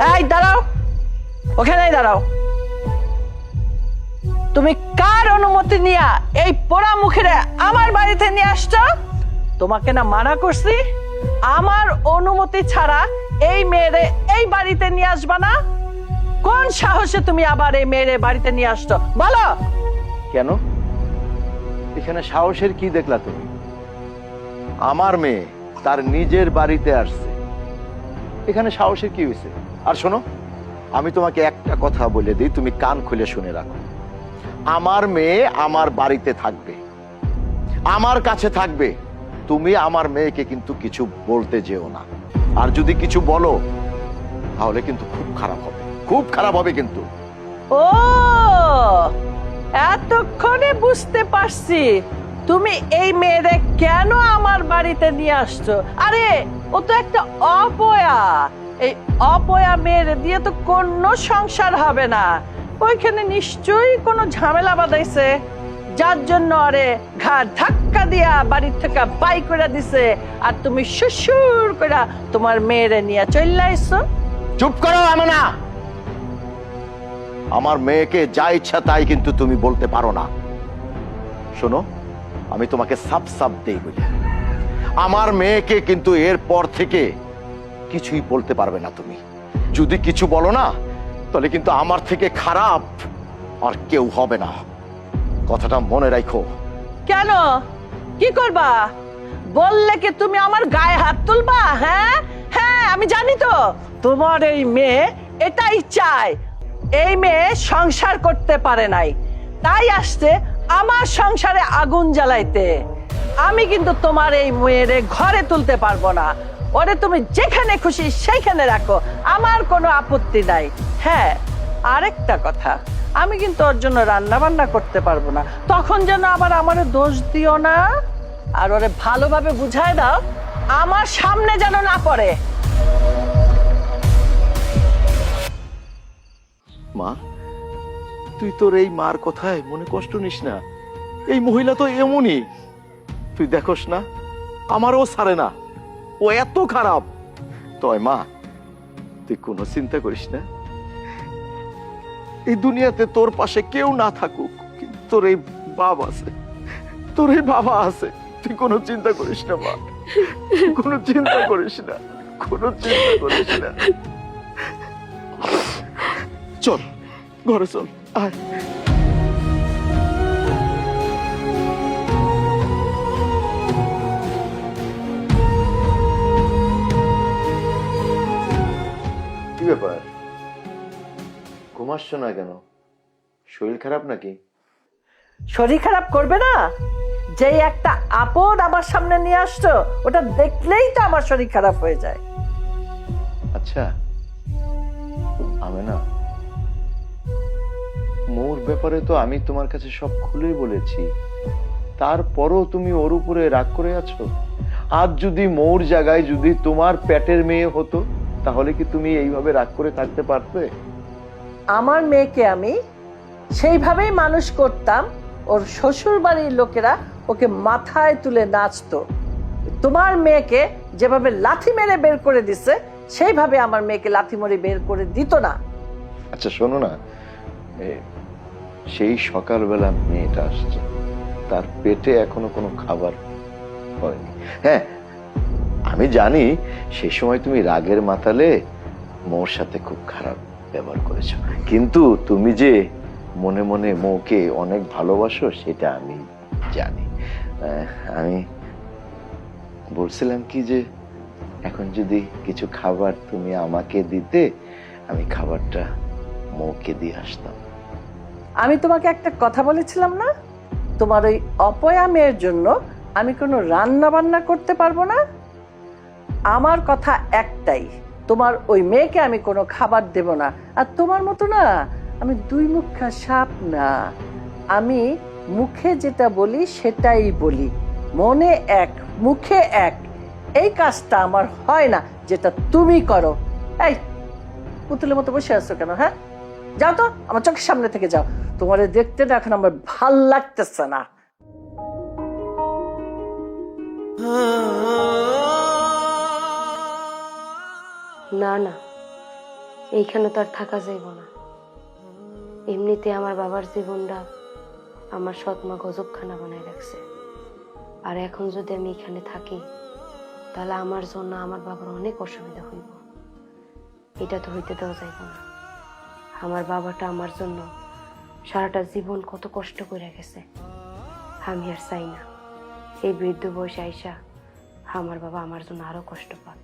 এই দাঁড়াও, ওখানেই দাঁড়াও। তুমি কার অনুমতি নিয়ে এই পোড়া মুখেরে আমার বাড়িতে নিয়ে আসছো? তোমাকে না মানা করছি আমার অনুমতি ছাড়া এই মেয়েরে এই বাড়িতে নিয়ে আসবা না? কোন সাহসে তুমি আবার এই মেয়েরে বাড়িতে নিয়ে আসছো বলো? কেন? এখানে সাহসের কি দেখলা তুমি? আমার মেয়ে তার নিজের বাড়িতে আসছে, এখানে সাহসের কি হয়েছে? আর শোনো, আমি তোমাকে একটা কথা বলে দিই, তুমি কান খুলে শুনে রাখো। আমার মেয়ে আমার বাড়িতে থাকবে, আমার কাছে থাকবে। তুমি আমার মেয়েকে কিন্তু কিছু বলতে যেও না। আর যদি কিছু বলো তাহলে কিন্তু খুব খারাপ হবে, খুব খারাপ হবে কিন্তু। ও, এতক্ষণে বুঝতে পারছি তুমি এই মেয়েরে কেন আমার বাড়িতে নিয়ে আসছো। আরে ও তো একটা অপয়া, এই অপয়া মেয়েরে দিয়ে তো কোনো সংসার হবে না। ওইখানে নিশ্চয়ই কোনো ঝামেলা বাঁধাইছে, যার জন্য আরে ঘাড় ধাক্কা দিয়া বাড়ির থেকে বাই করে দিছে, আর তুমি শ্বশুর করে তোমার মেয়েরে নিয়ে চলে আইছো। চুপ করো আমানা। আমার মেয়েকে যা ইচ্ছা তাই কিন্তু তুমি বলতে পারো না। শোনো, আমি তোমাকে সাপ সাপ দেই বলি, আমার মেয়েকে কিন্তু এরপর থেকে কিছুই বলতে পারবে না তুমি। যদি কিছু বলো না তাহলে কিন্তু আমার থেকে খারাপ আর কেউ হবে না, কথাটা মনে রাখো। কেন, কি করবা? বললে কি তুমি আমার গায়ে হাত তুলবা? হ্যাঁ হ্যাঁ, আমি জানি তো তোমার এই মেয়ে এটাই চায়। এই মেয়ে সংসার করতে পারে নাই, তাই আসছে আমার সংসারে আগুন জ্বালাইতে। আমি কিন্তু তোমার এই মেয়েরে ঘরে তুলতে পারবো না। ওরে তুমি যেখানে খুশি সেইখানে রাখো, আমার কোনো আপত্তি নাই। হ্যাঁ, আরেকটা কথা, আমি কিন্তু ওর জন্য রান্না বান্না করতে পারবো না, তখন যেন আবার আমারে দোষ দিও না। আর ওরে ভালোভাবে বুঝায় দাও আমার সামনে যেন না পড়ে। মা, তুই তোর এই মার কথায় মনে কষ্ট নিস না। এই মহিলা তো এমনই, তুই দেখোস না, আমারও ছাড়ে না, ও এত খারাপ। তয় মা, তুই কোনো চিন্তা করিস না। এই দুনিয়াতে তোর পাশে কেউ না থাকুক, কিন্তু তোর এই বাবা আছে, তোর এই বাবা আছে। তুই কোনো চিন্তা করিস না মা, কোনো চিন্তা করিস না, কোনো চিন্তা করিস না। চল ঘরে চল, আয়। কি ব্যাপার, ঘুমাচ্ছ না কেন? শরীর খারাপ নাকি? শরীর খারাপ করবে না? যেই একটা আপদ আমার সামনে নিয়ে আসছো, ওটা দেখলেই তো আমার শরীর খারাপ হয়ে যায়। আচ্ছা আমি না, মোর ব্যাপারে তো আমি তোমার কাছে সব খুলেই বলেছি, তারপরও তুমি ওর উপরে রাগ করে আছো। আজ যদি মোর জায়গায় যদি তোমার পেটের মেয়ে হতো, তাহলে কি তুমি এইভাবে রাগ করে থাকতে পারতে? আমার মেয়েকে আমি সেইভাবেই মানুষ করতাম, ওর শ্বশুর বাড়ির লোকেরা ওকে মাথায় তুলে নাচতো। তোমার মেয়েকে যেভাবে লাথি মেরে বের করে দিছে, সেইভাবে আমার মেয়েকে লাথি মেরে বের করে দিত না। আচ্ছা শোনো না, সেই সকালবেলা মেয়েটা আসছে, তার পেটে এখনো কোনো খাবার হয়নি। হ্যাঁ আমি জানি সেই সময় তুমি রাগের মাতালে মোর সাথে খুব খারাপ ব্যবহার করেছো, কিন্তু তুমি যে মনে মনে মোকে অনেক ভালোবাসো সেটা আমি জানি। আমি বলছিলাম কি যে এখন যদি কিছু খাবার তুমি আমাকে দিতে, আমি খাবারটা মোকে দিয়ে আসতাম। আমি তোমাকে একটা কথা বলেছিলাম না, তোমার ওই অপয়া মেয়ের জন্য আমি কোনো রান্না বান্না করতে পারবো না। আমার কথা একটাই, তোমার ওই মেয়েকে আমি কোনো খাবার দেব না। আর তোমার মতো না আমি দুই মুখা সাপ না, আমি মুখে যেটা বলি সেটাই বলি, মনে এক মুখে এক। এই কাজটা আমার হয় না যেটা তুমি করো। এই পুতুলের মতো বসে আছো কেন? হ্যাঁ, যাও তো, আমার চোখের সামনে থেকে যাও। তোমারে দেখতে না এখন আমার ভাল লাগতেছে না। না না, এইখানে তো আর থাকা যাইব না। এমনিতে আমার বাবার জীবনটা আমার সৎমা গজবখানা বানায় রাখছে, আর এখন যদি আমি এখানে থাকি তাহলে আমার জন্য আমার বাবার অনেক অসুবিধা হইব। এটা তো হইতে দেওয়া যাইব না। আমার বাবাটা আমার জন্য সারাটা জীবন কত কষ্ট করে গেছে, আমি আর চাই না এই বৃদ্ধ বয়সে আইসা আমার বাবা আমার জন্য আরো কষ্ট পাক।